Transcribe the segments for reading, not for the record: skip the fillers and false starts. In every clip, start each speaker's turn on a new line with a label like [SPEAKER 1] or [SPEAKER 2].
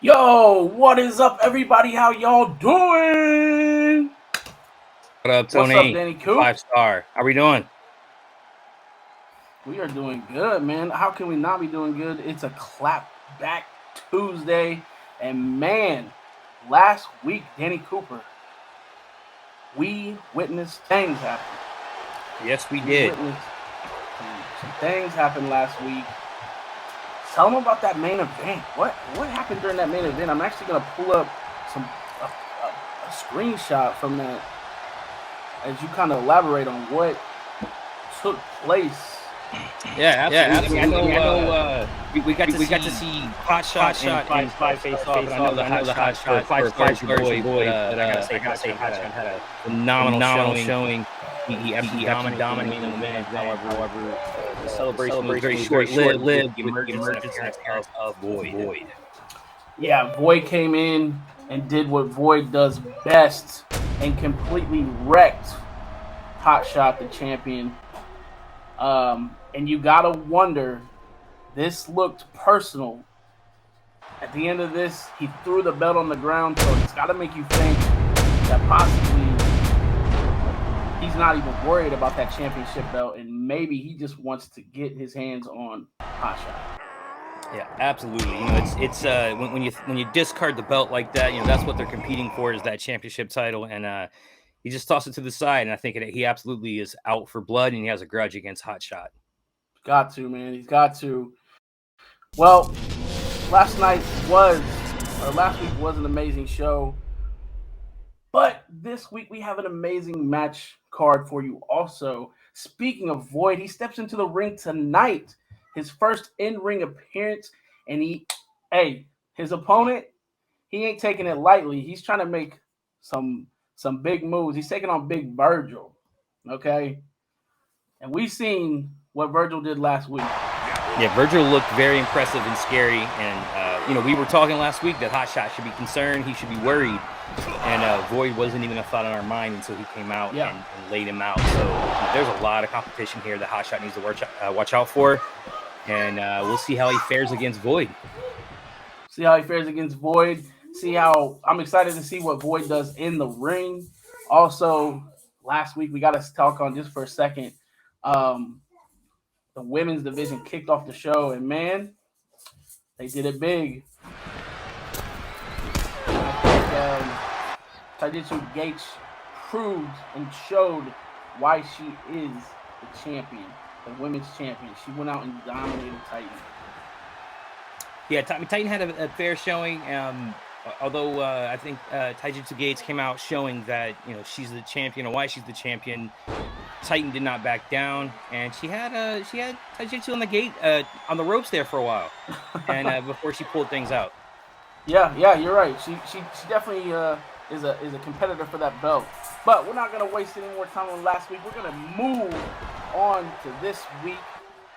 [SPEAKER 1] Yo, what is up, everybody? How y'all doing?
[SPEAKER 2] What up,
[SPEAKER 1] What's up,
[SPEAKER 2] Tony?
[SPEAKER 1] Danny Coop?
[SPEAKER 2] 5 star. How we doing?
[SPEAKER 1] We are doing good, man. How can we not be doing good? It's a Clapback Tuesday, and man, last week, Danny Cooper, we witnessed things happen.
[SPEAKER 2] Yes, we
[SPEAKER 1] We
[SPEAKER 2] did.
[SPEAKER 1] witnessed some things happen last week. Tell them about that main event. What happened during that main event? I'm actually gonna pull up a screenshot from that as you kind of elaborate on what took place.
[SPEAKER 2] Yeah, absolutely. I
[SPEAKER 1] Absolutely.
[SPEAKER 2] know. We got to see Hot Shot and Five face off, and I know the Hot Shot for 5 stars your boy, but I gotta say Hot Shot had a phenomenal showing. He absolutely dominated the main event. However, the celebration was very short-lived with the emergence and appearance of Void.
[SPEAKER 1] Yeah, Void came in and did what Void does best and completely wrecked Hot Shot, the champion. And you gotta wonder, this looked personal. At the end of this, he threw the belt on the ground, so it's gotta make you think that possibly he's not even worried about that championship belt, and maybe he just wants to get his hands on Hot Shot.
[SPEAKER 2] Yeah, absolutely. It's when you discard the belt like that, that's what they're competing for is that championship title, and he just tossed it to the side, and I think he absolutely is out for blood, and he has a grudge against Hot Shot.
[SPEAKER 1] Got to, man. He's got to. Well, last week was an amazing show. But this week we have an amazing match card for you also. Speaking of Void, he steps into the ring tonight. His first in-ring appearance, and his opponent, he ain't taking it lightly. He's trying to make some big moves. He's taking on Big Virgil. Okay? And we've seen what Virgil did last week.
[SPEAKER 2] Yeah, Virgil looked very impressive and scary, and we were talking last week that Hot Shot should be concerned, he should be worried, and Void wasn't even a thought on our mind until he came out and laid him out. So there's a lot of competition here that Hot Shot needs to watch out for, and we'll see how he fares against Void.
[SPEAKER 1] See how he fares against Void. I'm excited to see what Void does in the ring. Also, last week we got to talk on just for a second. The women's division kicked off the show, and man, they did it big. I think Taijutsu Gates proved and showed why she is the champion, the women's champion. She went out and dominated Titan.
[SPEAKER 2] Yeah, Titan had a fair showing. Although I think Taijutsu Gates came out showing that she's the champion and why she's the champion. Titan did not back down, and she had Taijutsu on the gate on the ropes there for a while, and before she pulled things out.
[SPEAKER 1] Yeah, you're right. She definitely is a competitor for that belt. But we're not gonna waste any more time on last week. We're gonna move on to this week.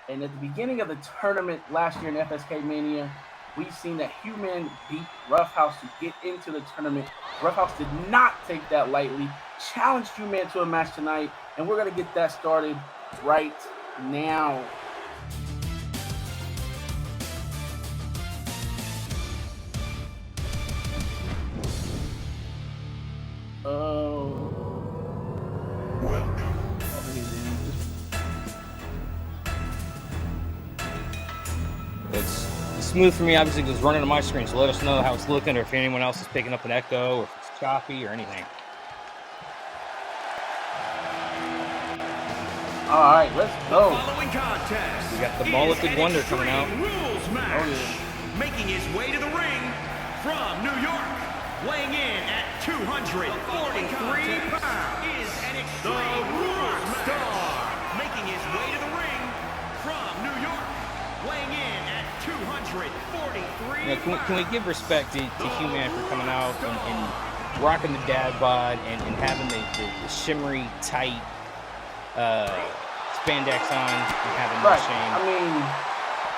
[SPEAKER 1] And at the beginning of the tournament last year in FSK Mania, we've seen that Human beat Roughhouse to get into the tournament. Roughhouse did not take that lightly, challenged Human to a match tonight, and we're going to get that started right now.
[SPEAKER 2] It's smooth for me, obviously, because it's running on my screen, so let us know how it's looking or if anyone else is picking up an echo or if it's choppy or anything.
[SPEAKER 1] All right, let's go.
[SPEAKER 2] We got the Mulleted Wonder coming out.
[SPEAKER 3] Making his way to the ring from New York, weighing in at 243 pounds, is the Rules Star. Making his way to the ring from New York, weighing in at 243 pounds.
[SPEAKER 2] Can we give respect to Human for coming out and rocking the dad bod and having the shimmery, tight spandex on and having no shame?
[SPEAKER 1] I mean,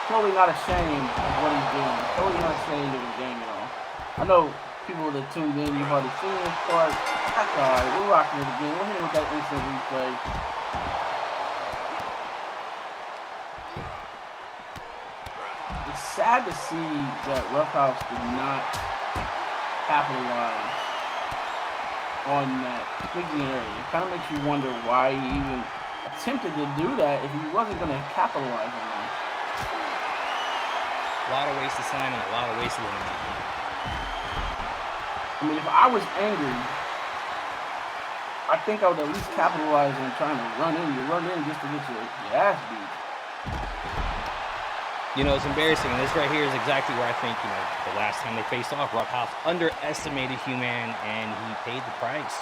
[SPEAKER 1] totally not ashamed of what he's doing. Totally not ashamed of his game at all. I know people that tuned in, you've already seen this part. That's all right. We're rocking it again. We're hitting with that instant replay. sad to see that Roughhouse did not capitalize on that thinking area. It kind of makes you wonder why he even attempted to do that if he wasn't going to capitalize on that.
[SPEAKER 2] A lot of ways to sign and a lot of ways to eliminate.
[SPEAKER 1] I mean, if I was angry, I think I would at least capitalize on trying to run in. You run in just to get your ass beat.
[SPEAKER 2] You know, it's embarrassing. And this right here is exactly where I think, you know, the last time they faced off, Roughhouse underestimated Human and he paid the price.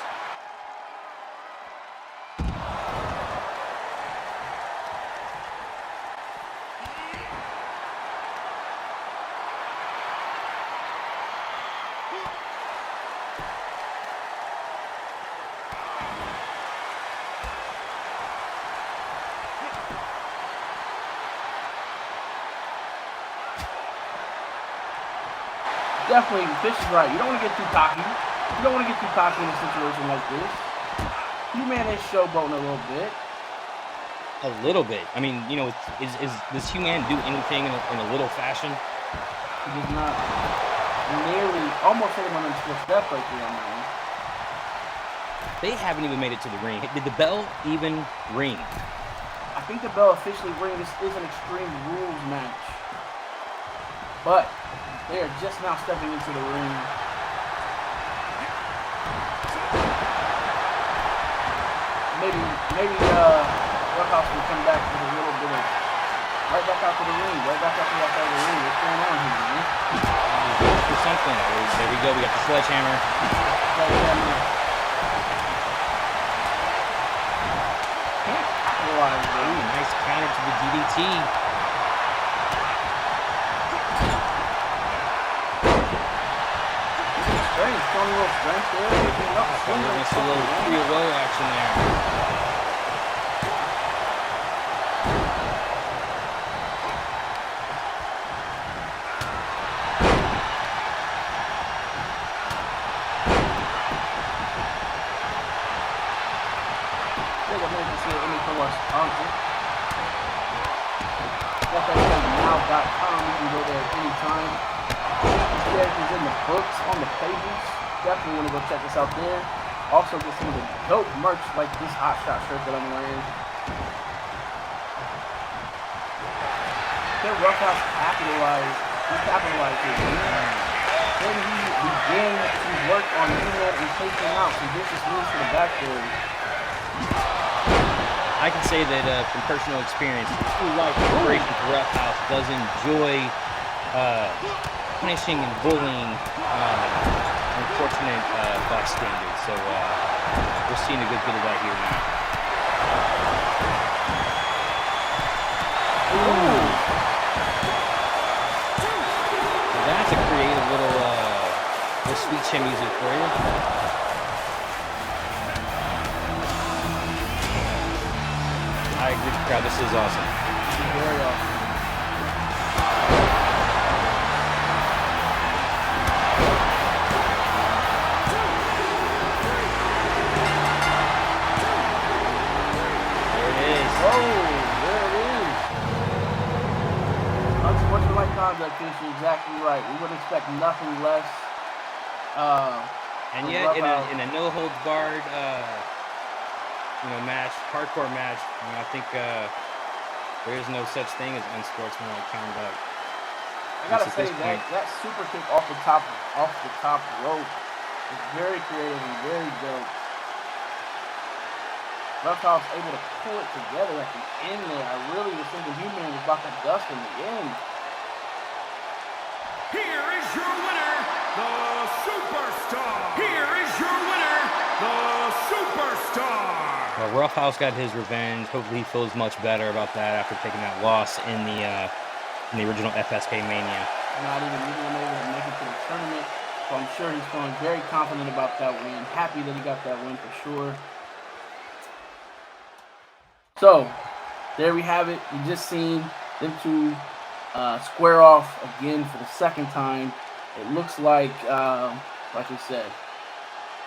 [SPEAKER 1] Definitely, Fish is right. You don't want to get too cocky. You don't want to get too cocky in a situation like this. Human is showboating a little bit.
[SPEAKER 2] A little bit. I mean, you know, does Human do anything in a little fashion?
[SPEAKER 1] He does not. Nearly, almost hit him on a step right there on that one.
[SPEAKER 2] They haven't even made it to the ring. Did the bell even ring?
[SPEAKER 1] I think the bell officially ring. This is an Extreme Rules match. But they are just now stepping into the ring. Maybe Roughhouse will come back with a little bit of right back out to the ring, right back out to the outside of the ring. What's going on here, man?
[SPEAKER 2] For something. There we go. We got the sledgehammer.
[SPEAKER 1] Can't capitalize, though.
[SPEAKER 2] Ooh, nice counter to the DDT.
[SPEAKER 1] Showing a little strength there.
[SPEAKER 2] We're see a little 3-0 action there.
[SPEAKER 1] Now.com. You can go there at any time. This character's in the books, on the pages. Definitely want to go check this out there. Also get some of the dope merch like this Hot Shot shirt that I'm wearing. Can Roughhouse capitalize? He capitalized here. Then he began to work on Human and taking out some vicious moves to the backboard.
[SPEAKER 2] I can say that from personal experience, Operation Roughhouse does enjoy punishing and bullying unfortunate bystanders. So we're seeing a good bit of that here now. Ooh. So that's a creative little sweet chin music for you. I agree with the crowd. This is awesome.
[SPEAKER 1] Very awesome.
[SPEAKER 2] There it is.
[SPEAKER 1] Oh, there it is. Unsportsmanlike conduct, Fish, you're exactly right. We would expect nothing less.
[SPEAKER 2] And yet, in a no-holds-barred match, hardcore match, I think there is no such thing as unsportsmanlike conduct.
[SPEAKER 1] I gotta say that super kick off the top rope is very creative and very dope. Roughhouse able to pull it together at the end there. I really was thinking Human was about to dust in the end.
[SPEAKER 3] Here is your winner, the Superstar. Here is your winner, the Superstar.
[SPEAKER 2] Well, Roughhouse got his revenge. Hopefully he feels much better about that after taking that loss in the original FSK Mania.
[SPEAKER 1] Not even able to make it to the tournament. So I'm sure he's feeling very confident about that win. Happy that he got that win for sure. So, there we have it. You just seen them two square off again for the second time. It looks like we said,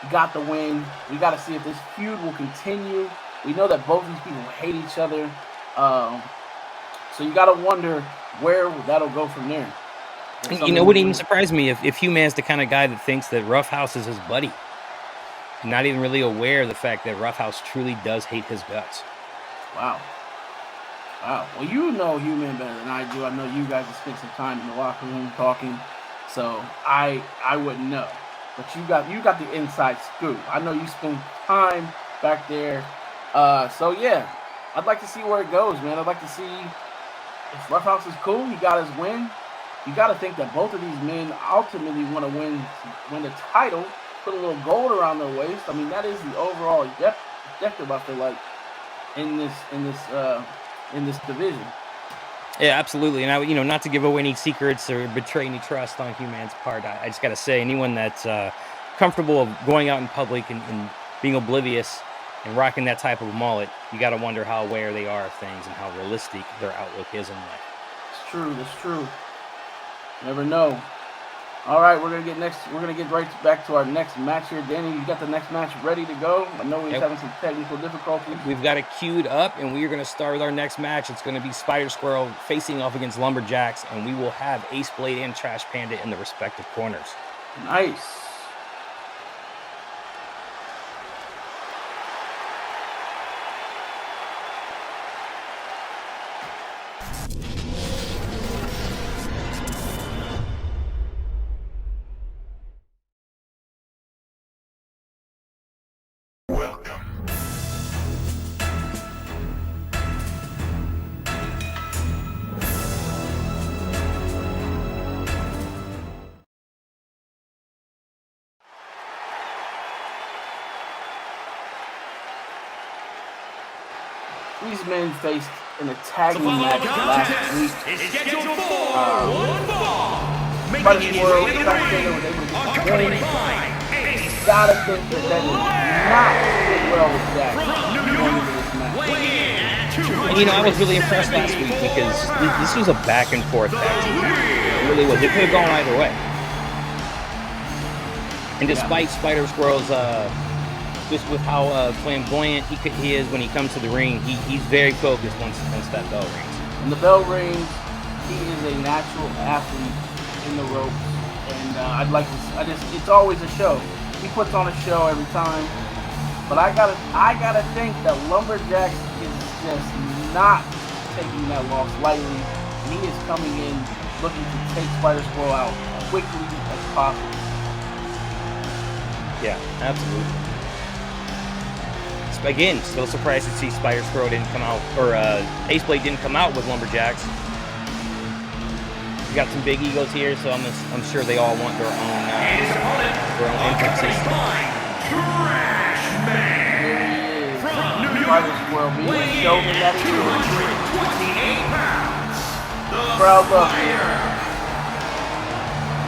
[SPEAKER 1] we got the win. We got to see if this feud will continue. We know that both these people hate each other. So you got to wonder where that'll go from there.
[SPEAKER 2] You know, wouldn't even surprise me if Hugh-Man's the kind of guy that thinks that Roughhouse is his buddy. Not even really aware of the fact that Roughhouse truly does hate his guts.
[SPEAKER 1] Wow. Wow. Well, you know Hugh-Man better than I do. I know you guys have spent some time in the locker room talking, so I wouldn't know. But you got the inside scoop. I know you spend time back there. So yeah, I'd like to see where it goes, man. I'd like to see if Roughhouse is cool. He got his win. You got to think that both of these men ultimately want to win the title, put a little gold around their waist. I mean, that is the overall objective, I feel like, in this division.
[SPEAKER 2] Yeah, absolutely. And I, not to give away any secrets or betray any trust on Hugh-Man's part, I just got to say, anyone that's comfortable of going out in public and being oblivious and rocking that type of a mullet, you got to wonder how aware they are of things and how realistic their outlook is in life.
[SPEAKER 1] It's true. That's true. Never know. All right, we're gonna get right back to our next match here. Danny, you got the next match ready to go? I know we're having some technical difficulties.
[SPEAKER 2] We've got it queued up, and we are going to start with our next match. It's going to be Spider Squirrel facing off against Lumberjacks, and we will have Ace Blade and Trash Panda in the respective corners.
[SPEAKER 1] Nice. These men faced in a tag team match last week. Spider Squirrel, Trash Panda was able to win. Gotta think that did not fit well with Jack going into this match.
[SPEAKER 2] And I was really impressed last week because this was a back and forth tag team. It really was. It could have gone either way. And despite Spider Squirrel's just with how flamboyant he is when he comes to the ring, he's very focused once that bell rings.
[SPEAKER 1] When the bell rings, he is a natural athlete in the ropes, and it's always a show. He puts on a show every time, but I gotta think that Lumberjacks is just not taking that loss lightly, and he is coming in looking to take Spider Squirrel out quickly as possible.
[SPEAKER 2] Yeah, absolutely. Again, still surprised to see Spider Squirrel didn't come out, or Ace Blade didn't come out with Lumberjacks. We got some big egos here, so I'm sure they all want their own entrances.
[SPEAKER 3] Trash Man from New York, weighing in at 228 pounds, the
[SPEAKER 1] crowd loves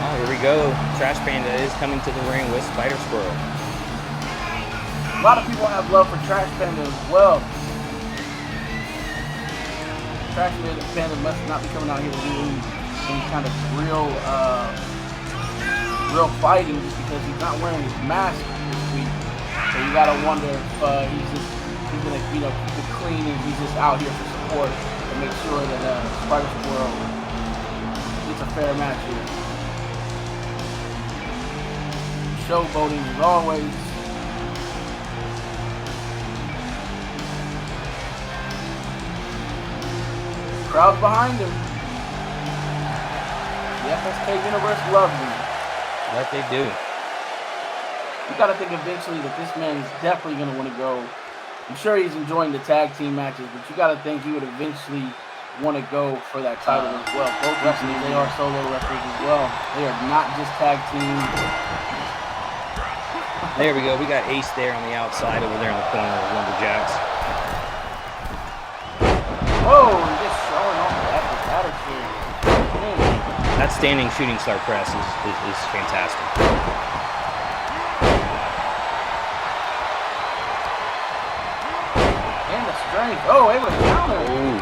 [SPEAKER 2] Oh, here we go. Trash Panda is coming to the ring with Spider Squirrel.
[SPEAKER 1] A lot of people have love for Trash Panda as well. Trash Panda must not be coming out here to do any kind of real fighting just because he's not wearing his mask this week. So you gotta wonder if he's gonna keep it clean and he's just out here for support to make sure that Spider Squirrel gets a fair match here. Showboating as always. Crowd's behind him. The FSK Universe loves him.
[SPEAKER 2] That they do.
[SPEAKER 1] You got to think eventually that this man is definitely going to want to go. I'm sure he's enjoying the tag team matches, but you got to think he would eventually want to go for that title as well. Both wrestlers, they are solo wrestlers as well. They are not just tag team.
[SPEAKER 2] There we go. We got Ace there on the outside over there in the corner of Lumberjacks.
[SPEAKER 1] Whoa, just showing off the epic attitude.
[SPEAKER 2] That standing shooting star press is fantastic.
[SPEAKER 1] And the strength. Oh, able to counter.
[SPEAKER 2] Ooh.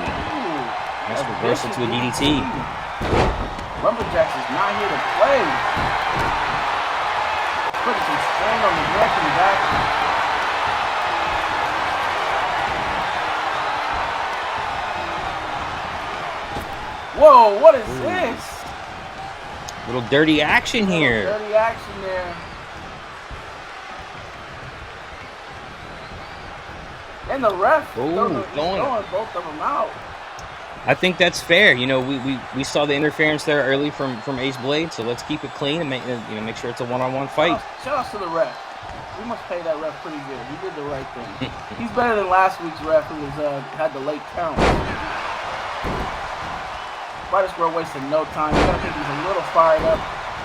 [SPEAKER 2] Nice reversal to a DDT.
[SPEAKER 1] Lumberjacks is not here to play. Putting some strain on the neck and back. Whoa, what is this?
[SPEAKER 2] Little dirty action here.
[SPEAKER 1] Dirty action there. And the ref throwing both of them out.
[SPEAKER 2] I think that's fair. You know, we saw the interference there early from Ace Blade, so let's keep it clean and make sure it's a one-on-one fight.
[SPEAKER 1] Shout out to the ref. We must pay that ref pretty good. He did the right thing. He's better than last week's ref who was had the late count. Spider Squirrel wasted no time. You gotta think he's a little fired up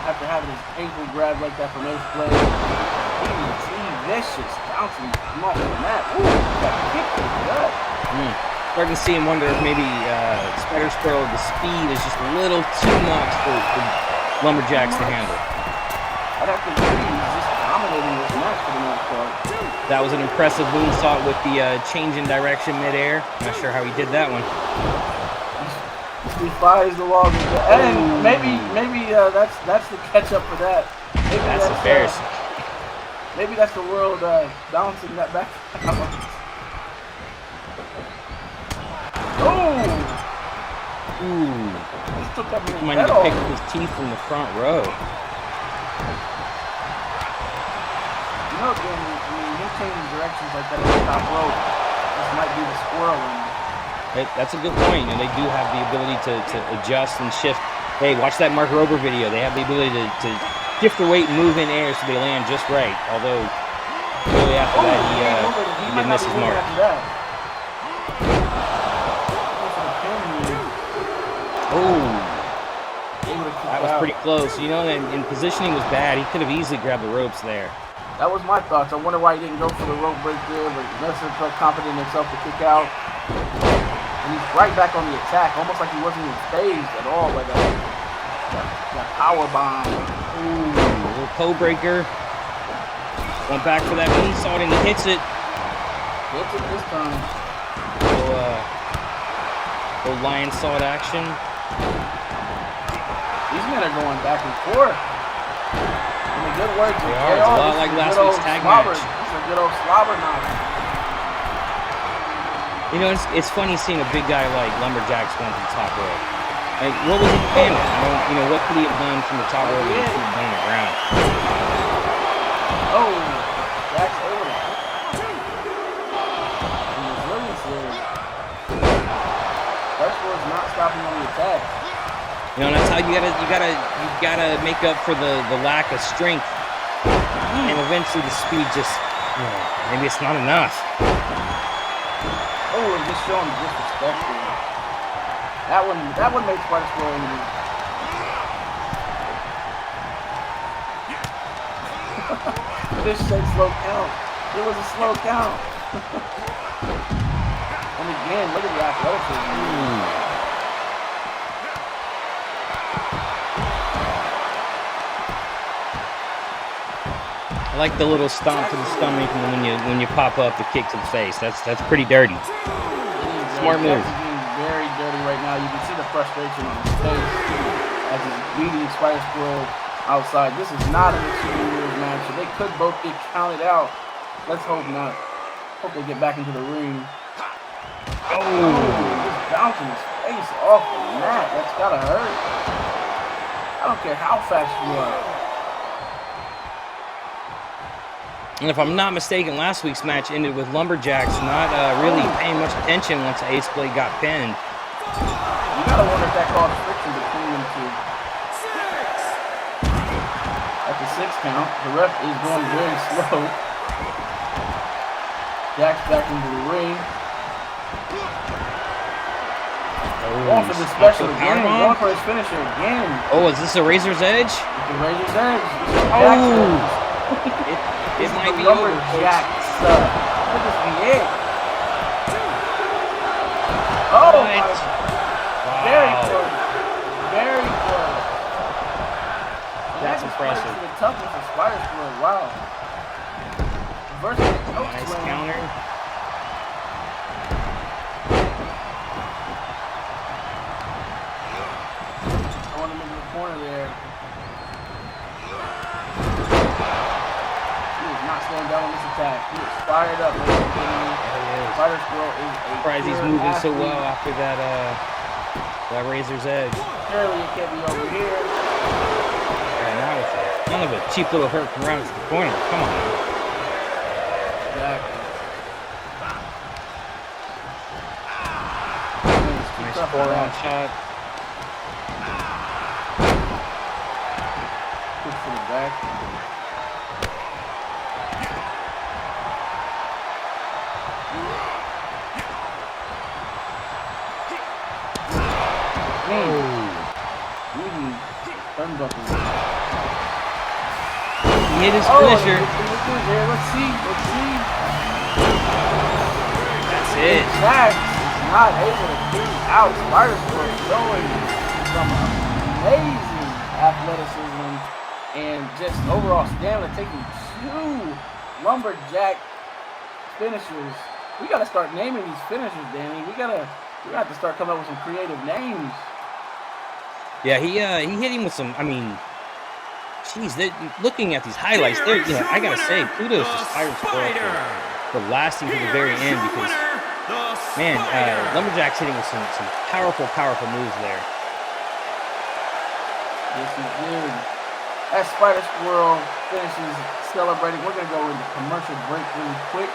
[SPEAKER 1] after having his ankle grabbed like that from Ace Blade. DDT, vicious, bouncing him off the mat. Ooh, got kicked in the gut.
[SPEAKER 2] Starting to see him wonder if maybe Spider Squirrel, the speed is just a little too much for Lumberjacks to handle.
[SPEAKER 1] I'd have to agree. He's just dominating this match for the most part.
[SPEAKER 2] That was an impressive moonsault with the change in direction midair. Not sure how he did that one.
[SPEAKER 1] He defies the laws of the... And maybe that's the catch up for that. Maybe
[SPEAKER 2] that's embarrassing.
[SPEAKER 1] Maybe that's the world bouncing that back.
[SPEAKER 2] Ooh.
[SPEAKER 1] He took that
[SPEAKER 2] He might need to pick up his teeth from the front row.
[SPEAKER 1] You know, him changing directions like that on the top rope, this might be the squirrel.
[SPEAKER 2] That's a good point. And they do have the ability to adjust and shift. Hey, watch that Mark Rober video. They have the ability to shift their weight and move in air so they land just right. Although, really after that, he did miss his mark. That was pretty close. You know, and positioning was bad. He could have easily grabbed the ropes there.
[SPEAKER 1] That was my thoughts. I wonder why he didn't go for the rope break there, but Nelson felt confident in himself to kick out. And he's right back on the attack, almost like he wasn't even phased at all by that power bomb.
[SPEAKER 2] Ooh, a little toe breaker. Went back for that moonsault and he hits it.
[SPEAKER 1] Hits it this time.
[SPEAKER 2] Little lion saw action.
[SPEAKER 1] These men are going back and forth. In a good word,
[SPEAKER 2] they are. It's a lot like last week's tag match.
[SPEAKER 1] This is a good old slobber knock.
[SPEAKER 2] You know, it's funny seeing a big guy like Lumberjacks going to the top rope. Like, what was he planning? What could he have done from the top rope if he was on the ground?
[SPEAKER 1] Oh, Jack's able to. The resilience there. Westwood's not stopping on the attack.
[SPEAKER 2] You know, that's how you gotta make up for the lack of strength, and eventually the speed just, maybe it's not enough.
[SPEAKER 1] Oh, and just showing disrespect there. That one makes Spider Squirrel angry. Fish said slow count. It was a slow count. And again, look at the athleticism.
[SPEAKER 2] I like the little stomp to the stomach and when you pop up the kick to the face. That's pretty dirty. Smart move.
[SPEAKER 1] He's very dirty right now. You can see the frustration on his face as he's beating Spider Squirrel outside. This is not an Extreme Rules match, so they could both get counted out. Let's hope not. Hope they get back into the ring. Oh, just bouncing his face off the mat. That's gotta hurt. I don't care how fast you are.
[SPEAKER 2] And if I'm not mistaken, last week's match ended with Lumberjacks not really paying much attention once Ace Blade got pinned.
[SPEAKER 1] You gotta wonder if that caused friction between them two. At the 6 count, the ref is going very slow. Jack's back into the ring. Going for the special again. Going for his finisher again.
[SPEAKER 2] Oh, is this a Razor's Edge?
[SPEAKER 1] It's a Razor's Edge.
[SPEAKER 2] Oh! It might be
[SPEAKER 1] Lumberjack sub. Could this be it? Oh my! Wow. Very close. Very close.
[SPEAKER 2] That's impressive.
[SPEAKER 1] The toughness of Spider Squirrel. Wow. Versus
[SPEAKER 2] nice counter.
[SPEAKER 1] Throwing him into the corner there. Not slowing down on this attack. He is fired up. Spider Squirrel is a
[SPEAKER 2] surprised he's moving so well after that Razor's Edge.
[SPEAKER 1] Surely it can't be over here.
[SPEAKER 2] son of a cheap little hurt from around the corner. Come on.
[SPEAKER 1] Exactly.
[SPEAKER 2] Nice forearm shot.
[SPEAKER 1] Push to the back. Turnbuckle.
[SPEAKER 2] He hit his finisher.
[SPEAKER 1] Let's see.
[SPEAKER 2] That's it.
[SPEAKER 1] Jax is not able to keep out. Spiders were showing some amazing athleticism and just overall stamina, taking 2 lumberjack finishers. We got to start naming these finishers, Danny. We have to start coming up with some creative names.
[SPEAKER 2] Yeah, he hit him with some. I mean, geez, looking at these highlights, there, I gotta say, kudos to Spider for lasting to the very end, because man, Lumberjack's hitting with some powerful moves there.
[SPEAKER 1] Yes, he did. As Spider Squirrel finishes celebrating, we're gonna go into commercial break really quick.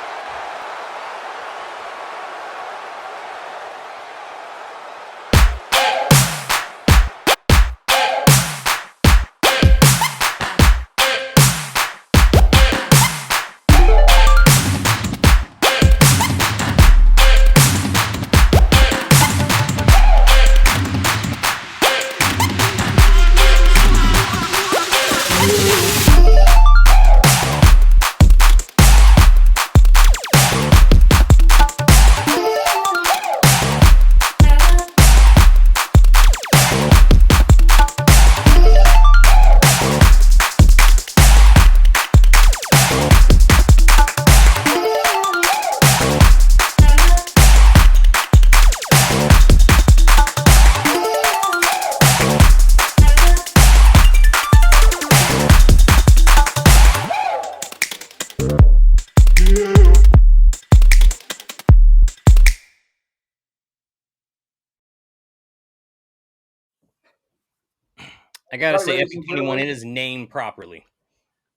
[SPEAKER 2] I gotta say, Epic 21, it is named properly.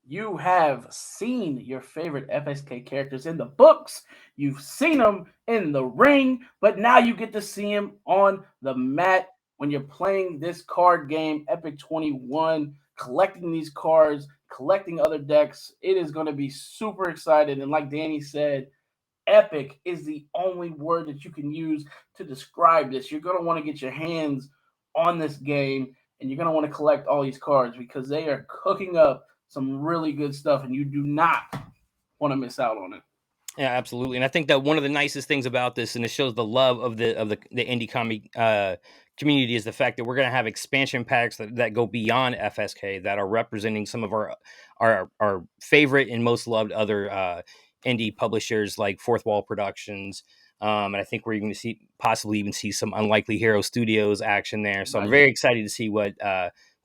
[SPEAKER 1] You have seen your favorite FSK characters in the books. You've seen them in the ring, but now you get to see them on the mat when you're playing this card game, Epic 21, collecting these cards, collecting other decks. It is going to be super exciting. And like Danny said, epic is the only word that you can use to describe this. You're going to want to get your hands on this game, and you're going to want to collect all these cards because they are cooking up some really good stuff, and you do not want to miss out on it.
[SPEAKER 2] Yeah, absolutely. And I think that one of the nicest things about this, and it shows the love of the indie comic community, is the fact that we're going to have expansion packs that go beyond FSK, that are representing some of our favorite and most loved other indie publishers like Fourth Wall Productions. And I think we're going to possibly even see some Unlikely Hero Studios action there. So I'm very excited to see what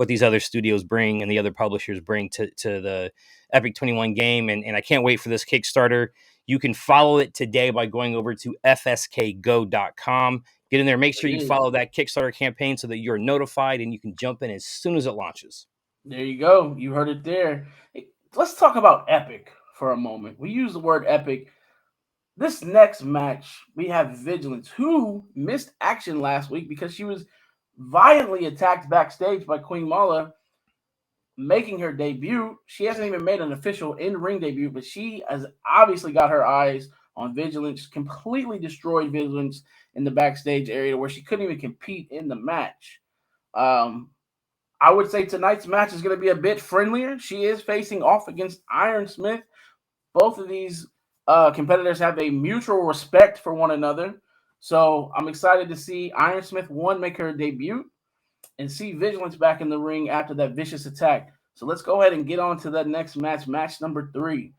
[SPEAKER 2] these other studios bring and the other publishers bring to the Epic 21 game. And I can't wait for this Kickstarter. You can follow it today by going over to fskgo.com. Get in there. Make sure you follow that Kickstarter campaign so that you're notified and you can jump in as soon as it launches.
[SPEAKER 1] There you go. You heard it there. Hey, let's talk about Epic for a moment. We use the word epic. This next match, we have Vigilance, who missed action last week because she was violently attacked backstage by Queen Mala, making her debut. She hasn't even made an official in-ring debut, but she has obviously got her eyes on Vigilance, completely destroyed Vigilance in the backstage area where she couldn't even compete in the match. I would say tonight's match is going to be a bit friendlier. She is facing off against Iron Smith. Both of these competitors have a mutual respect for one another. So I'm excited to see Iron Smith, make her debut, and see Vigilance back in the ring after that vicious attack. So let's go ahead and get on to that next match, match number 3.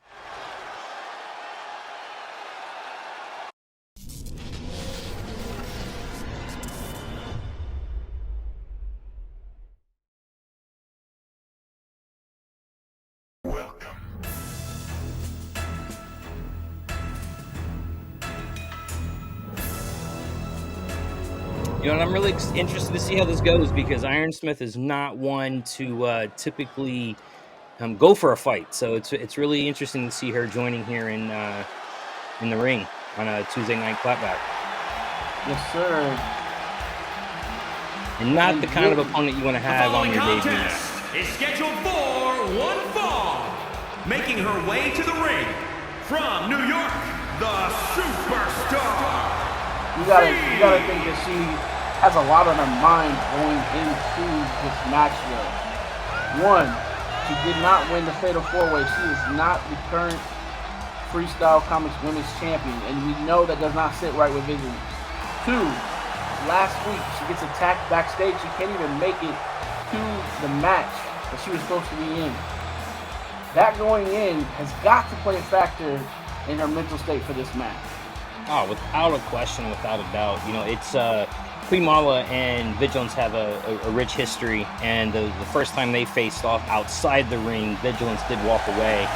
[SPEAKER 2] And I'm really interested to see how this goes, because Iron Smith is not one to typically go for a fight. So it's really interesting to see her joining here in the ring on a Tuesday night clapback.
[SPEAKER 1] Yes, sir.
[SPEAKER 2] And not the kind of opponent you want to have on your debut match.
[SPEAKER 3] Is scheduled for one fall. Making her way to the ring from New York, the superstar.
[SPEAKER 1] You gotta think that she has a lot on her mind going into this match though. One, she did not win the Fatal 4-Way. She is not the current Freestyle Comics Women's Champion, and we know that does not sit right with Vision. Two, last week she gets attacked backstage. She can't even make it to the match that she was supposed to be in. That going in has got to play a factor in her mental state for this match.
[SPEAKER 2] Oh, without a question, without a doubt. You know, it's Queen Mala and Vigilance have a rich history, and the first time they faced off outside the ring, Vigilance did walk away,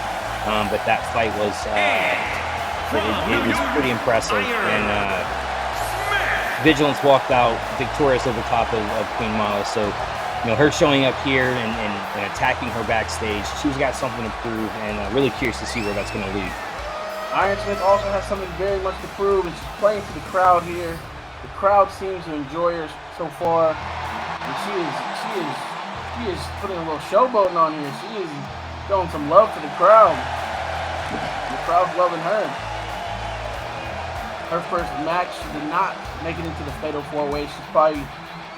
[SPEAKER 2] but that fight was it was pretty impressive, and Vigilance walked out victorious over top of Queen Mala. So, you know, her showing up here and attacking her backstage, she's got something to prove, and really curious to see where that's going to lead.
[SPEAKER 1] Iron Smith also has something very much to prove, and she's playing to the crowd here. The crowd seems to enjoy her so far, and she is putting a little showboating on here. She is showing some love to the crowd. The crowd's loving her. Her first match, she did not make it into the Fatal 4-Way. She's probably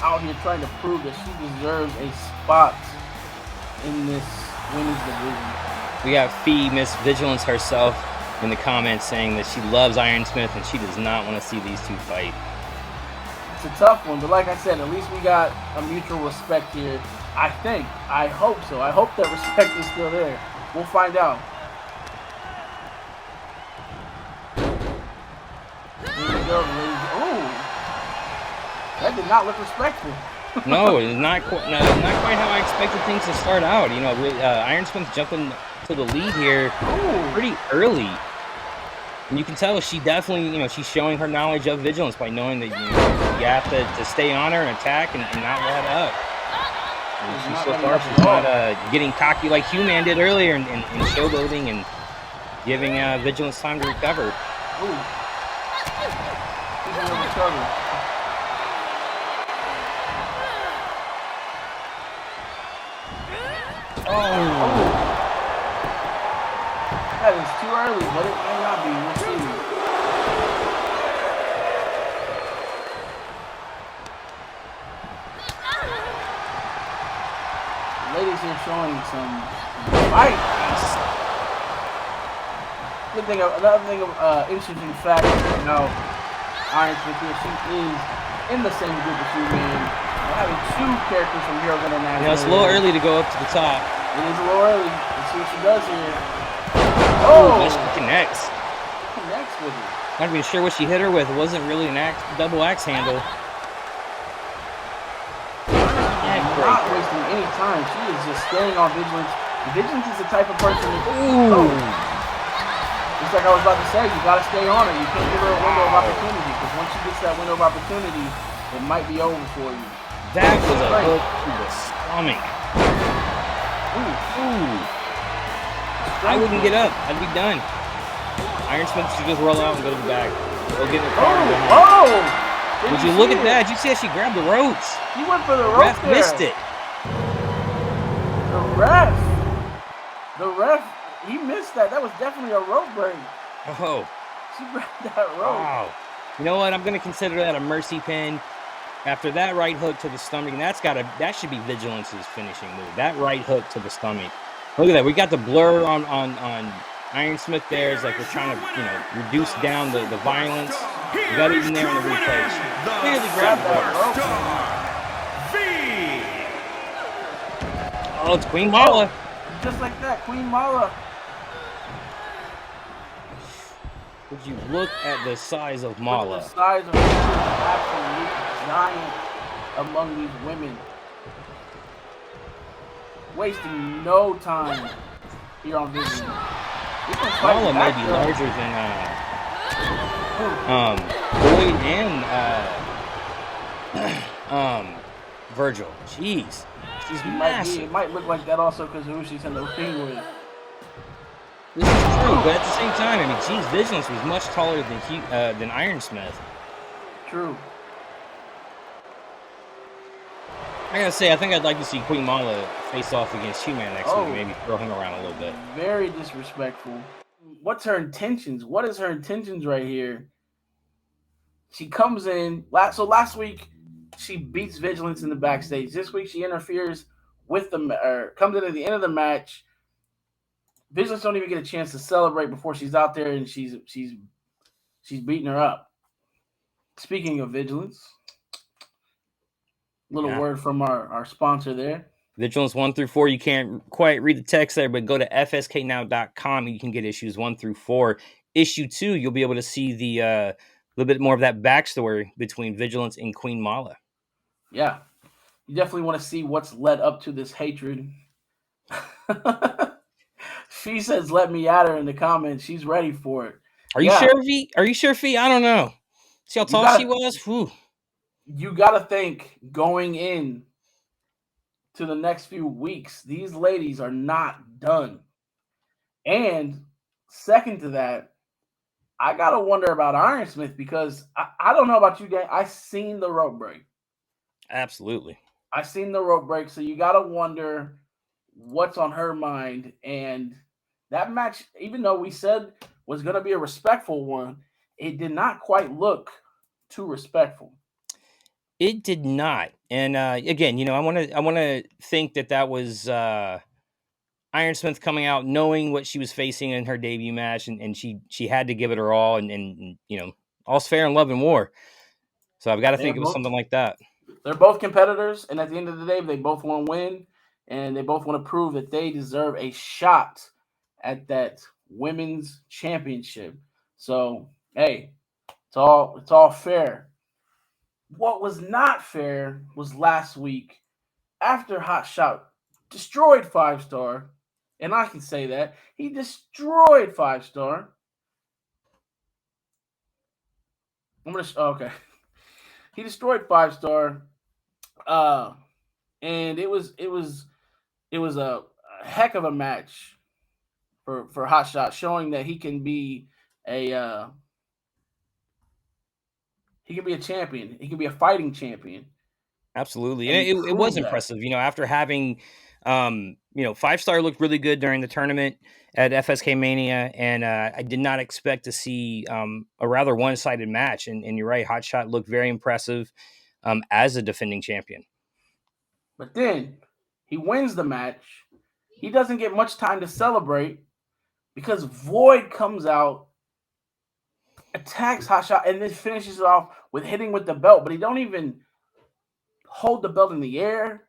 [SPEAKER 1] out here trying to prove that she deserves a spot in this women's division.
[SPEAKER 2] We got Fee, Miss Vigilance herself, in the comments saying that she loves Iron Smith and she does not want to see these two fight.
[SPEAKER 1] It's a tough one, but like I said, at least we got a mutual respect here. I hope so. I hope that respect is still there. We'll find out. Here we go, ladies. Oh, that did not look respectful.
[SPEAKER 2] No, it's not quite how I expected things to start out. You know, Iron Smith jumping to the lead here pretty early. And you can tell she definitely, you know, she's showing her knowledge of Vigilance by knowing that, you know, you have to stay on her and attack and not let up. And so far, she's not getting cocky like Hugh-Man did earlier and showboating and giving Vigilance time to recover.
[SPEAKER 1] Ooh. Recover. Oh. That is too early, but it may not be. We'll see. Ladies here showing some fight. Another thing of interesting fact about Iron Smith here, she is in the same group as Hugh-Man. We're having two characters from Heroes International.
[SPEAKER 2] You know, it's a little early to go up to the top.
[SPEAKER 1] It is a little early. Let's see what she does here.
[SPEAKER 2] Oh, she connects.
[SPEAKER 1] Connects with it.
[SPEAKER 2] Not even sure what she hit her with. It wasn't really an double axe handle.
[SPEAKER 1] Not wasting any time. She is just staying on Vigilance. Vigilance is the type of person that, just like I was about to say, you gotta stay on her. You can't give her a window of opportunity, because once she gets that window of opportunity, it might be over for you.
[SPEAKER 2] That was a hook to the stomach. I wouldn't get up. I'd be done. Iron Smith should just roll out and go to the back. Go get in the car. Would you look at that? Did you see how she grabbed the ropes?
[SPEAKER 1] He went for the rope.
[SPEAKER 2] Ref missed it.
[SPEAKER 1] The ref, he missed that. That was definitely a rope break.
[SPEAKER 2] Oh.
[SPEAKER 1] She grabbed that rope.
[SPEAKER 2] Wow. You know what? I'm going to consider that a mercy pin. After that right hook to the stomach, and that should be Vigilance's finishing move. That right hook to the stomach. Look at that. We got the blur on Iron Smith there. It's like we're trying to, you know, reduce down the violence. We got it in there in the replay. Clearly grabbed that rope. Oh, it's Queen Mala.
[SPEAKER 1] Just like that, Queen Mala.
[SPEAKER 2] Would you look at the size of Mala?
[SPEAKER 1] Look at the size of her. She is an absolute giant among these women. Wasting no time here on Vision.
[SPEAKER 2] Mala may be larger than Boyd and Virgil. Jeez. She's
[SPEAKER 1] It
[SPEAKER 2] massive.
[SPEAKER 1] might look like that also because of who she's in the ring with.
[SPEAKER 2] This is true, but at the same time, I mean, geez, Vigilance was much taller than Iron Smith.
[SPEAKER 1] True.
[SPEAKER 2] I gotta say, I think I'd like to see Queen Mala face off against He-Man next week. Maybe throw him around a little bit.
[SPEAKER 1] Very disrespectful. What's her intentions? What is her intentions right here? She comes in. Last week, she beats Vigilance in the backstage. This week, she interferes with comes in at the end of the match. Vigilance don't even get a chance to celebrate before she's out there, and she's beating her up. Speaking of Vigilance, word from our sponsor there.
[SPEAKER 2] Vigilance 1 through 4. You can't quite read the text there, but go to fsknow.com and you can get issues 1 through 4. Issue 2, you'll be able to see the little bit more of that backstory between Vigilance and Queen Mala.
[SPEAKER 1] Yeah, you definitely want to see what's led up to this hatred. She says, "Let me at her" in the comments. She's ready for it.
[SPEAKER 2] Are you sure, V? Are you sure, V? I don't know. See how tall she was? Whew.
[SPEAKER 1] You got to think going in to the next few weeks, these ladies are not done. And second to that, I got to wonder about Iron Smith because I don't know about you guys. I seen the rope break.
[SPEAKER 2] Absolutely.
[SPEAKER 1] I seen the rope break. So you got to wonder what's on her mind. And that match, even though we said was going to be a respectful one, it did not quite look too respectful.
[SPEAKER 2] It did not. And again, I want to think that was Iron Smith coming out knowing what she was facing in her debut match, and she had to give it her all, and all's fair in love and war. So I've got to think it was something like that.
[SPEAKER 1] They're both competitors, and at the end of the day, they both want to win, and they both want to prove that they deserve a shot at that women's championship. So hey, it's all fair. What was not fair was last week after Hot Shot destroyed 5-Star, and I can say that. He destroyed 5-Star. Okay. He destroyed 5-Star. And it was a heck of a match for Hot Shot, showing that he can be a champion. He can be a fighting champion.
[SPEAKER 2] Absolutely. And it was impressive. After having 5-Star looked really good during the tournament at FSK Mania, and I did not expect to see a rather one-sided match. And you're right, Hot Shot looked very impressive as a defending champion.
[SPEAKER 1] But then he wins the match. He doesn't get much time to celebrate because Void comes out, attacks Hot Shot, and then finishes it off with hitting with the belt. But he don't even hold the belt in the air.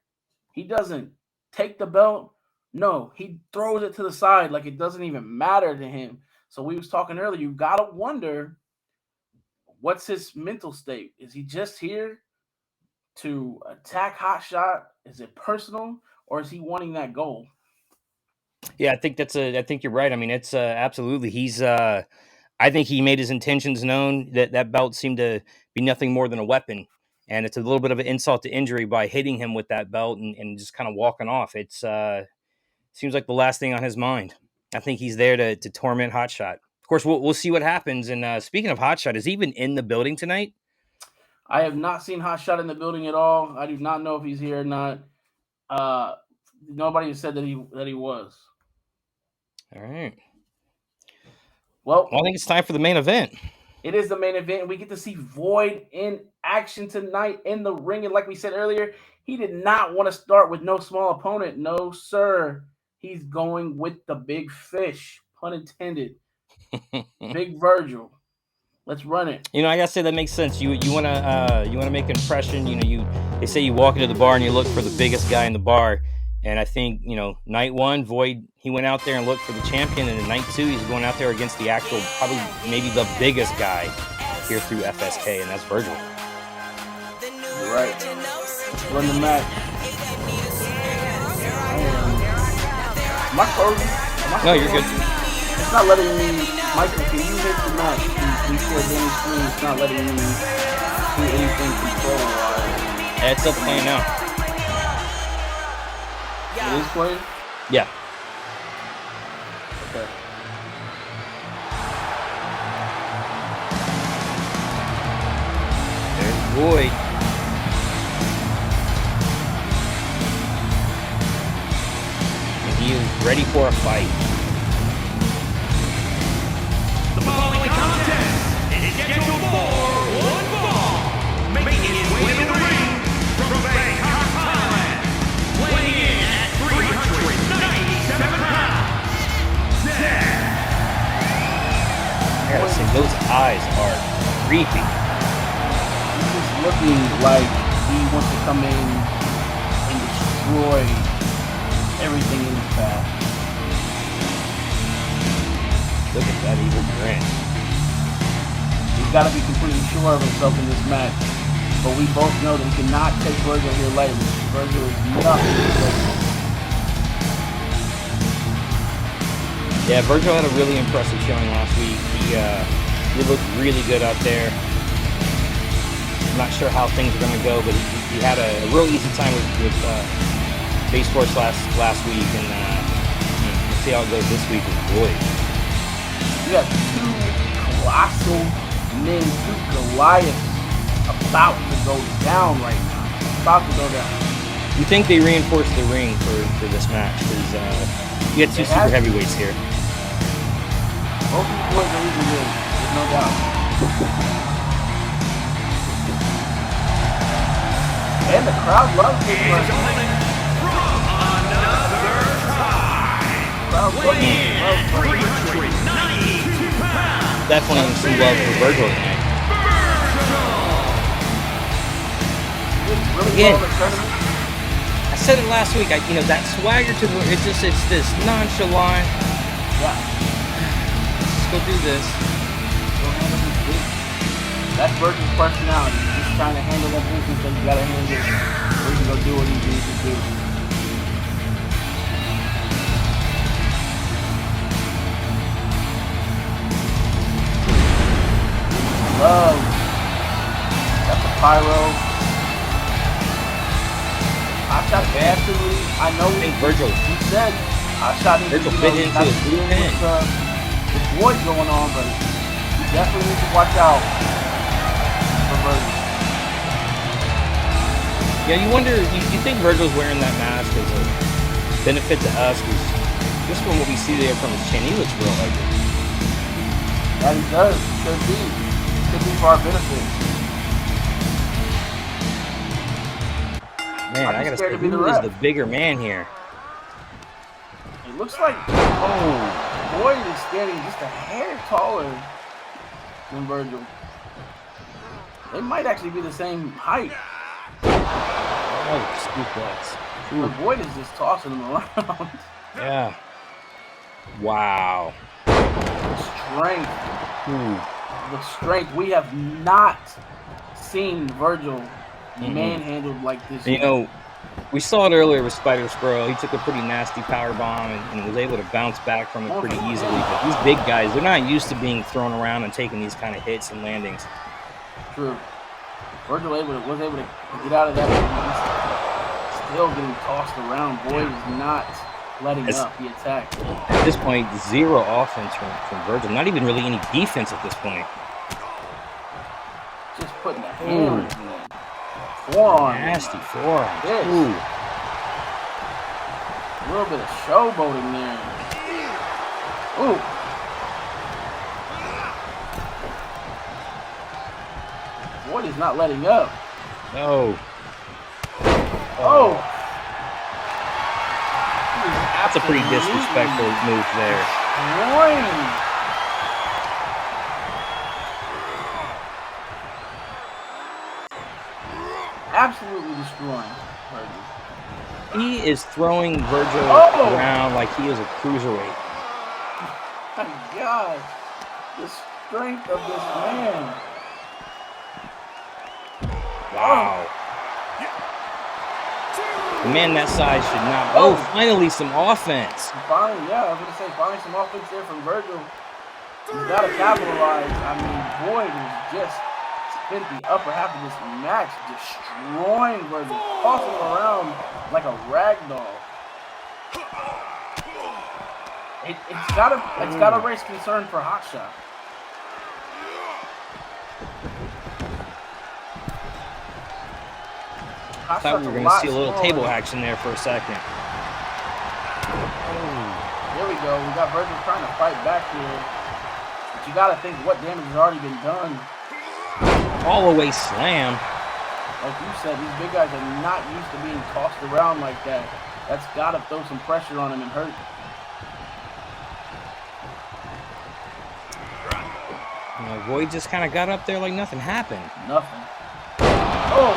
[SPEAKER 1] He doesn't take the belt. No, he throws it to the side like it doesn't even matter to him. So we was talking earlier, you got to wonder, what's his mental state? Is he just here to attack Hot Shot? Is it personal, or is he wanting that goal?
[SPEAKER 2] Yeah, I think you're right. I mean, it's absolutely. He's I think he made his intentions known. That belt seemed to be nothing more than a weapon. And it's a little bit of an insult to injury by hitting him with that belt and just kind of walking off. It's seems like the last thing on his mind. I think he's there to torment Hot Shot. Of course, we'll see what happens. And speaking of Hot Shot, is he even in the building tonight?
[SPEAKER 1] I have not seen Hot Shot in the building at all. I do not know if he's here or not. Nobody has said that he was.
[SPEAKER 2] All right.
[SPEAKER 1] Well,
[SPEAKER 2] I think it's time for the main event.
[SPEAKER 1] It is the main event, and we get to see Void in action tonight in the ring. And like we said earlier, he did not want to start with no small opponent. No, sir. He's going with the big fish, pun intended. Big Virgil. Let's run it.
[SPEAKER 2] I gotta say that makes sense. You wanna make an impression. They say you walk into the bar and you look for the biggest guy in the bar. And I think, night one, Void, he went out there and looked for the champion. And in night two, he's going out there against the actual, probably maybe the biggest guy here through FSK, and that's Virgil.
[SPEAKER 1] You're right. Let's run the match. Am I closing?
[SPEAKER 2] No, you're good.
[SPEAKER 1] It's not letting me. Michael, can you hit the match? Please share Danny's screen. It's not letting me do anything control-wise.
[SPEAKER 2] It's up playing now.
[SPEAKER 1] It is playing?
[SPEAKER 2] Yeah.
[SPEAKER 1] Okay.
[SPEAKER 2] There's Boyd. And he is ready for a fight.
[SPEAKER 3] The following contest is scheduled for one fall. Making his way to the ring from Bangkok, Thailand. Weighing in at 397 pounds. Zach.
[SPEAKER 2] I gotta say, those eyes are creepy.
[SPEAKER 1] He's just looking like he wants to come in and destroy everything in his path.
[SPEAKER 2] Look at that evil grin.
[SPEAKER 1] He's got to be completely sure of himself in this match. But we both know that he cannot take Virgil here lightly. Virgil is nothing to play with.
[SPEAKER 2] Yeah, Virgil had a really impressive showing last week. He looked really good out there. I'm not sure how things are going to go, but he had a real easy time with Base Force last week, and we'll see how it goes this week with Boyd.
[SPEAKER 1] We got two colossal men, two Goliaths about to go down right now. About to go down.
[SPEAKER 2] You think they reinforced the ring for this match? Because you got two super heavyweights here.
[SPEAKER 1] Both of these boys are really good. There's no doubt. And the crowd loves this one.
[SPEAKER 2] Definitely some love for Virgil tonight. Again, I said it last week. That swagger to it's this nonchalant.
[SPEAKER 1] Yeah.
[SPEAKER 2] Let's go do this.
[SPEAKER 1] That's Virgil's personality. He's just trying to handle that business that you gotta handle. Virgil go do what he needs to do. Love. Got the pyro. I shot absolutely. I know.
[SPEAKER 2] I think Virgil.
[SPEAKER 1] He said I shot
[SPEAKER 2] Virgil fit into his blueprint.
[SPEAKER 1] With Boyd going on, but you definitely need to watch out for Virgil.
[SPEAKER 2] Yeah, you wonder. You think Virgil's wearing that mask as a benefit to us? Because just from what we see there from his chin, he looks real ugly.
[SPEAKER 1] That he does. Could be. Could be for our benefit.
[SPEAKER 2] Man, I gotta say, who is the bigger man here?
[SPEAKER 1] It looks like Boyd is standing just a hair taller than Virgil. They might actually be the same height.
[SPEAKER 2] Oh, scoop butts.
[SPEAKER 1] But Boyd is just tossing them around.
[SPEAKER 2] Yeah. Wow.
[SPEAKER 1] Strength. The strength. We have not seen Virgil manhandled like this.
[SPEAKER 2] We saw it earlier with Spider Squirrel. He took a pretty nasty power bomb and was able to bounce back from it pretty easily. But these big guys, they're not used to being thrown around and taking these kind of hits and landings.
[SPEAKER 1] True. Virgil was able to get out of that. He's still getting tossed around. Boyd is not letting up. He attacked.
[SPEAKER 2] At this point, zero offense from Virgil. Not even really any defense at this point.
[SPEAKER 1] Just putting a hammer in. Forearm.
[SPEAKER 2] Nasty forearm.
[SPEAKER 1] Yes.
[SPEAKER 2] Ooh.
[SPEAKER 1] A little bit of showboating there. Ooh. Boyd is not letting up.
[SPEAKER 2] No.
[SPEAKER 1] Oh.
[SPEAKER 2] That's a pretty disrespectful move there.
[SPEAKER 1] Destroying. Absolutely destroying Virgil.
[SPEAKER 2] He is throwing Virgil around like he is a cruiserweight.
[SPEAKER 1] My God. The strength of this man.
[SPEAKER 2] Wow. A man that size should not. Oh, finally some offense.
[SPEAKER 1] Finally, yeah, I was going to say, finally some offense there from Virgil. He's got to capitalize. I mean, Boyd is just spent the upper half of this match destroying Virgil, tossing him around like a rag doll. It's gotta raise concern for Hotshot.
[SPEAKER 2] I thought we were going to see a little table action there for a second.
[SPEAKER 1] There we go. We got Virgil trying to fight back here. But you got to think what damage has already been done.
[SPEAKER 2] All the way slam.
[SPEAKER 1] Like you said, these big guys are not used to being tossed around like that. That's got to throw some pressure on him and hurt.
[SPEAKER 2] Void just kind of got up there like nothing happened.
[SPEAKER 1] Nothing. Oh!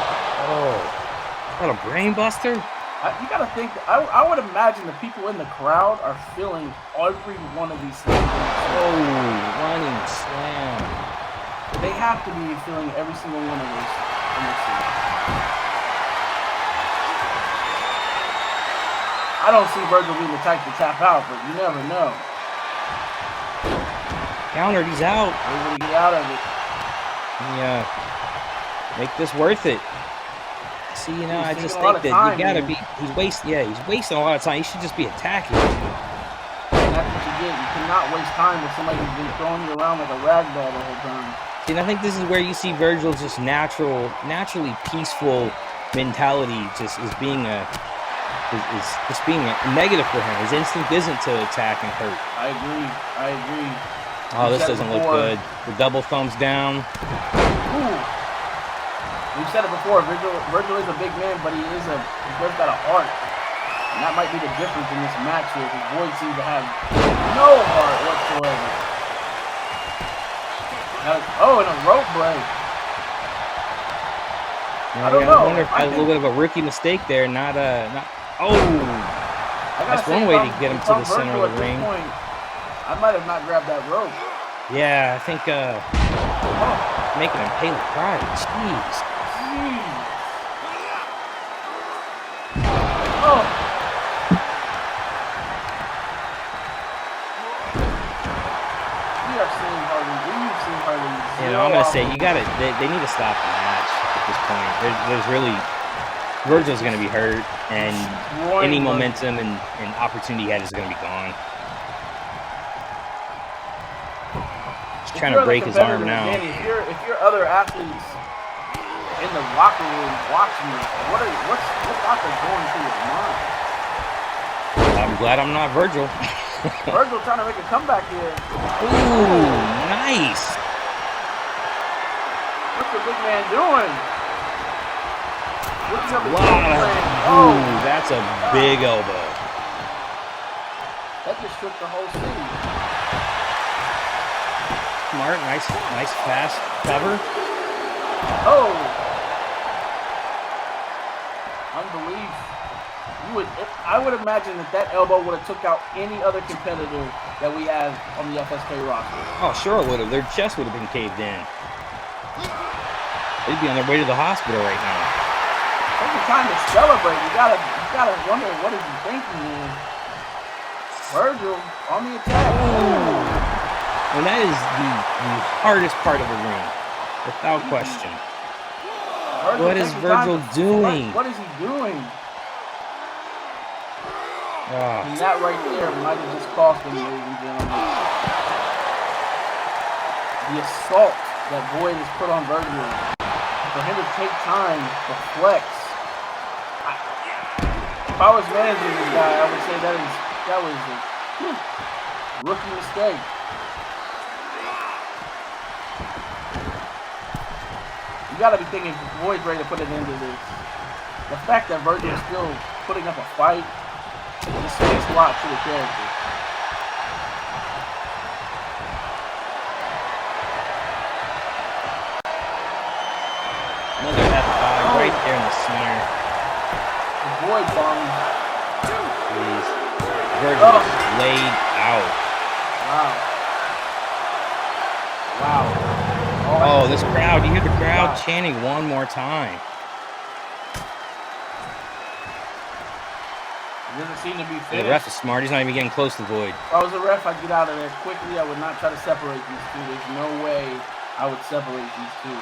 [SPEAKER 2] What a brain buster.
[SPEAKER 1] You got to think, I would imagine the people in the crowd are feeling every one of these things.
[SPEAKER 2] Oh, running slam.
[SPEAKER 1] They have to be feeling every single one of those in this scene. I don't see Virgil being the type to tap out, but you never know.
[SPEAKER 2] Countered, he's out.
[SPEAKER 1] Able to get out of it.
[SPEAKER 2] Yeah. Make this worth it. See, I just think that you gotta be. He's wasting a lot of time. He should just be attacking.
[SPEAKER 1] And that's what you get. You cannot waste time with somebody who's been throwing you around like a rag ball the whole time.
[SPEAKER 2] See, and I think this is where you see Virgil's just naturally peaceful mentality just is being a negative for him. His instinct isn't to attack and hurt.
[SPEAKER 1] I agree.
[SPEAKER 2] Oh, this doesn't look good. The double thumbs down.
[SPEAKER 1] Ooh. We've said it before. Virgil is a big man, but he does got a heart, and that might be the difference in this match here. Because Void seems to have no heart whatsoever. And a rope break. I don't know.
[SPEAKER 2] I wonder if a little bit of a rookie mistake there. Oh, that's one way to get him to the center of the ring.
[SPEAKER 1] I might have not grabbed that rope.
[SPEAKER 2] Yeah, I think making him pay the price. Jeez.
[SPEAKER 1] Oh. We've seen hardly.
[SPEAKER 2] I'm gonna say they need to stop the match at this point. Virgil's gonna be hurt, and any momentum and opportunity he had is gonna be gone. He's trying to break his arm now.
[SPEAKER 1] Again, if you're other athletes in the locker room watching this, what's out there going through your mind?
[SPEAKER 2] I'm glad I'm not Virgil.
[SPEAKER 1] Virgil trying to make a comeback here.
[SPEAKER 2] Ooh, nice.
[SPEAKER 1] What's the big man doing?
[SPEAKER 2] Wow. Ooh, that's a big elbow.
[SPEAKER 1] That just shook the whole scene.
[SPEAKER 2] Smart, nice fast cover.
[SPEAKER 1] Oh! Unbelief. I would imagine that elbow would have took out any other competitor that we have on the FSK roster.
[SPEAKER 2] Oh, sure it would have. Their chest would have been caved in. They'd be on their way to the hospital right now.
[SPEAKER 1] Take the time to celebrate. You gotta wonder what is he thinking here. Virgil on the attack.
[SPEAKER 2] Ooh. And that is the hardest part of the ring, without question. What is Virgil doing?
[SPEAKER 1] What is he doing?
[SPEAKER 2] Oh.
[SPEAKER 1] And that right there might have just cost him, ladies and gentlemen. The assault that Void has put on Virgil, for him to take time to flex. If I was managing this guy, I would say that was a rookie mistake. You gotta be thinking Void's ready to put an end to this. The fact that Virgil is still putting up a fight, this speaks a lot to the character.
[SPEAKER 2] Another F5 right there in the center.
[SPEAKER 1] The Void bomb.
[SPEAKER 2] Jeez. Virgil is laid out.
[SPEAKER 1] Wow.
[SPEAKER 2] Oh, this crowd. You hear the crowd chanting one more time.
[SPEAKER 1] It doesn't seem to be finished.
[SPEAKER 2] The ref is smart. He's not even getting close to Void.
[SPEAKER 1] If I was a ref, I'd get out of there quickly. I would not try to separate these two. There's no way I would separate these two.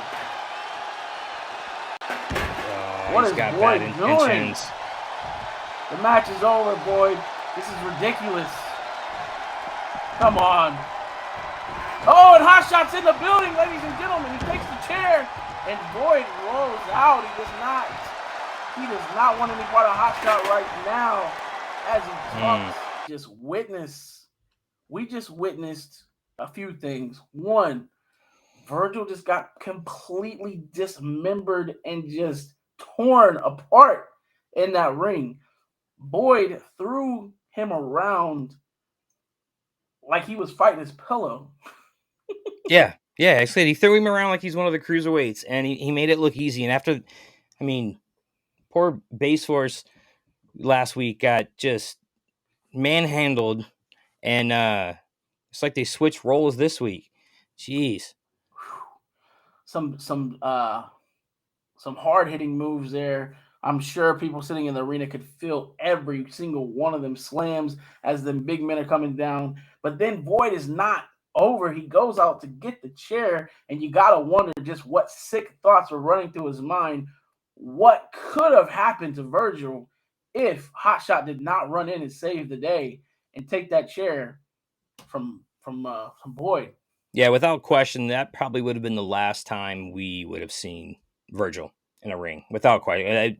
[SPEAKER 2] What he's got bad intentions.
[SPEAKER 1] The match is over, Void. This is ridiculous. Come on. Oh, and Hot Shot's in the building, ladies and gentlemen. He takes the chair, and Boyd rolls out. He does not want any part of Hot Shot right now. As he talks, we just witnessed a few things. One, Virgil just got completely dismembered and just torn apart in that ring. Boyd threw him around like he was fighting his pillow.
[SPEAKER 2] Yeah. I said he threw him around like he's one of the cruiserweights, and he made it look easy. And after, poor Base Force last week got just manhandled, and it's like they switched roles this week. Jeez.
[SPEAKER 1] Some hard-hitting moves there. I'm sure people sitting in the arena could feel every single one of them slams as the big men are coming down. But then Boyd is not over. He goes out to get the chair, and you got to wonder just what sick thoughts were running through his mind. What could have happened to Virgil if Hot Shot did not run in and save the day and take that chair from Boyd?
[SPEAKER 2] Yeah, without question, that probably would have been the last time we would have seen Virgil in a ring, without question.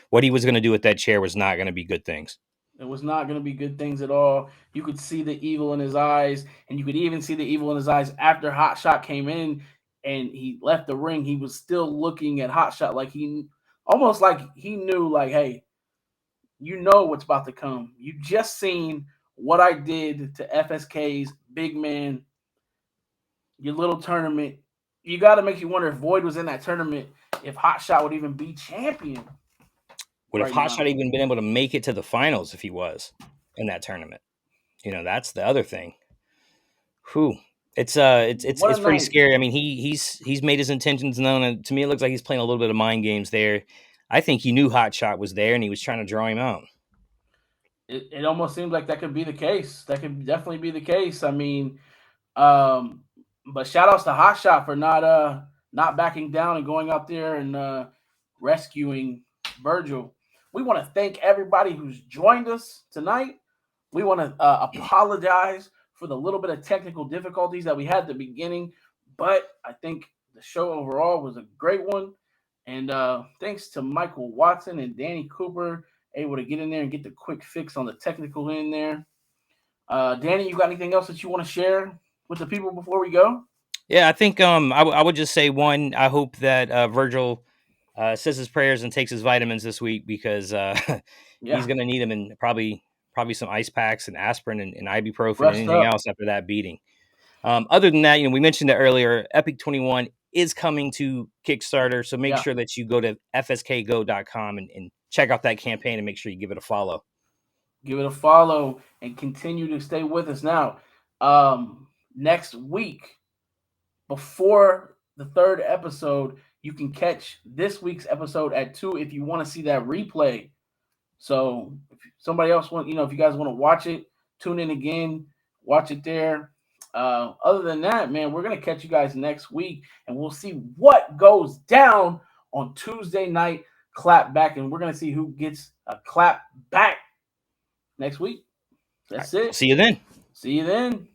[SPEAKER 2] What he was going to do with that chair was not going to be good things.
[SPEAKER 1] It was not going to be good things at all. You could see the evil in his eyes, and you could even see the evil in his eyes after Hot Shot came in and he left the ring. He was still looking at Hot Shot like he knew, like, hey, you know what's about to come. You just seen what I did to FSK's big man, your little tournament. You got to make you wonder if Void was in that tournament, if Hot Shot would even be champion.
[SPEAKER 2] Would have Hot Shot even been able to make it to the finals if he was in that tournament? That's the other thing. Whew. It's pretty scary. I mean, he's made his intentions known, and to me, it looks like he's playing a little bit of mind games there. I think he knew Hot Shot was there, and he was trying to draw him out.
[SPEAKER 1] It almost seems like that could be the case. That could definitely be the case. I mean, but shout outs to Hot Shot for not backing down and going out there and rescuing Virgil. We want to thank everybody who's joined us tonight. We want to apologize for the little bit of technical difficulties that we had at the beginning, but I think the show overall was a great one. And thanks to Michael Watson and Danny Cooper, able to get in there and get the quick fix on the technical in there. Danny, you got anything else that you want to share with the people before we go?
[SPEAKER 2] Yeah, I think I would just say, one, I hope that Virgil says his prayers and takes his vitamins this week, because he's going to need them, and probably some ice packs and aspirin and ibuprofen and anything else after that beating. Other than that, we mentioned it earlier, Epic 21 is coming to Kickstarter, so make sure that you go to fskgo.com and check out that campaign, and make sure you give it a follow.
[SPEAKER 1] Give it a follow and continue to stay with us. Now, next week, before the third episode, you can catch this week's episode at 2 if you want to see that replay. So if somebody else if you guys want to watch it, tune in again, watch it there. Other than that, man, we're going to catch you guys next week, and we'll see what goes down on Tuesday night Clapback, and we're going to see who gets a clap back next week. That's it.
[SPEAKER 2] See you then.
[SPEAKER 1] See you then.